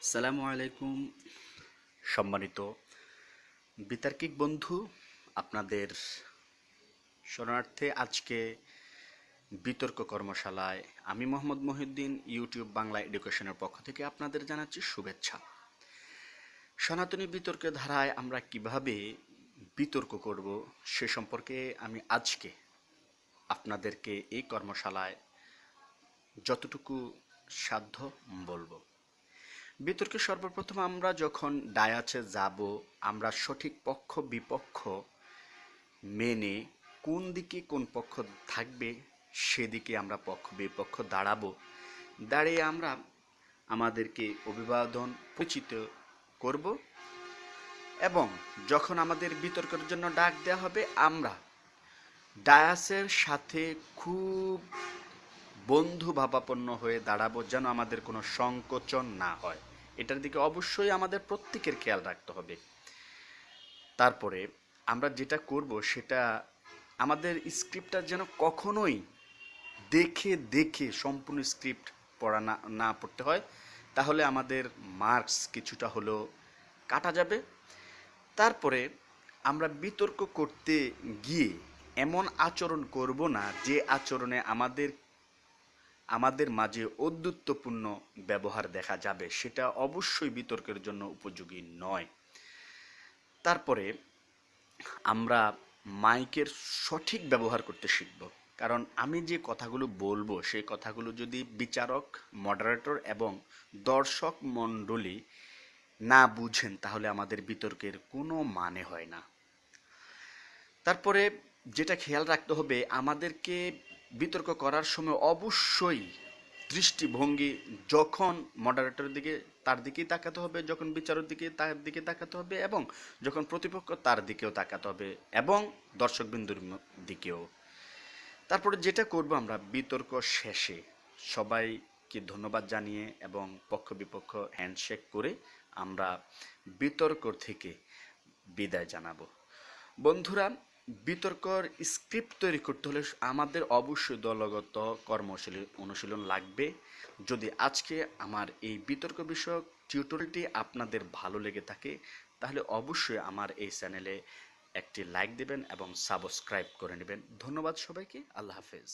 আসসালামু আলাইকুম সম্মানিত বিতার্কিক বন্ধু, আপনাদের শরণার্থে আজকে বিতর্ক কর্মশালায় আমি মোহাম্মদ মহিউদ্দিন ইউটিউব বাংলা এডুকেশনের পক্ষ থেকে আপনাদের জানাচ্ছি শুভেচ্ছা। সনাতনী বিতর্কের ধারায় আমরা কিভাবে বিতর্ক করব সে সম্পর্কে আমি আজকে আপনাদেরকে এই কর্মশালায় যতটুকু সাধ্য বলবো। বিতর্কে সর্বপ্রথম আমরা যখন ডায়াসে যাব, আমরা সঠিক পক্ষ বিপক্ষ মেনে কোন দিকে কোন পক্ষ থাকবে সেদিকে আমরা পক্ষ বিপক্ষ দাঁড়াবো। দাঁড়িয়ে আমরা আমাদেরকে অভিবাদন পরিচিত করব এবং যখন আমাদের বিতর্কের জন্য ডাক দেওয়া হবে আমরা ডায়াসের সাথে খুব বন্ধু ভাবাপন্ন হয়ে দাঁড়াবো, যেন আমাদের কোনো সংকোচন না হয়। এটার দিকে অবশ্যই আমাদের প্রত্যেকের খেয়াল রাখতে হবে। তারপরে আমরা যেটা করব সেটা আমাদের স্ক্রিপ্টটা যেন কখনোই দেখে দেখে সম্পূর্ণ স্ক্রিপ্ট পড়া না পড়তে হয়, তাহলে আমাদের মার্কস কিছুটা হলেও কাটা যাবে। তারপরে আমরা বিতর্ক করতে গিয়ে এমন আচরণ করব না যে আচরণে আমাদের মাঝে ঔদ্ধত্যপূর্ণ ব্যবহার দেখা যাবে, সেটা অবশ্যই বিতর্কের জন্য উপযোগী নয়। তারপরে আমরা মাইকের সঠিক ব্যবহার করতে শিখব, কারণ আমি যে কথাগুলো বলবো সেই কথাগুলো যদি বিচারক, মডারেটর এবং দর্শক মণ্ডলী না বুঝেন তাহলে আমাদের বিতর্কের কোনো মানে হয় না। তারপরে যেটা খেয়াল রাখতে হবে, আমাদেরকে বিতর্ক করার সময় অবশ্যই দৃষ্টিভঙ্গি যখন মডারেটরের দিকে তার দিকেই তাকাতে হবে, যখন বিচারের দিকে তার দিকে তাকাতে হবে, এবং যখন প্রতিপক্ষ তার দিকেও তাকাতে হবে, এবং দর্শকবিন্দুর দিকেও। তারপরে যেটা করব, আমরা বিতর্ক শেষে সবাইকে ধন্যবাদ জানিয়ে এবং পক্ষ বিপক্ষ হ্যান্ডশেক করে আমরা বিতর্ক থেকে বিদায় জানাবো। বন্ধুরা, বিতর্কর স্ক্রিপ্ট তৈরি করতে হলে আমাদের অবশ্যই দলগত অনুশীলন লাগবে। যদি আজকে আমার এই বিতর্ক বিষয়ক টিউটোরিয়ালটি আপনাদের ভালো লেগে থাকে তাহলে অবশ্যই আমার এই চ্যানেলে একটি লাইক দেবেন এবং সাবস্ক্রাইব করে নেবেন। ধন্যবাদ সবাইকে। আল্লাহ হাফেজ।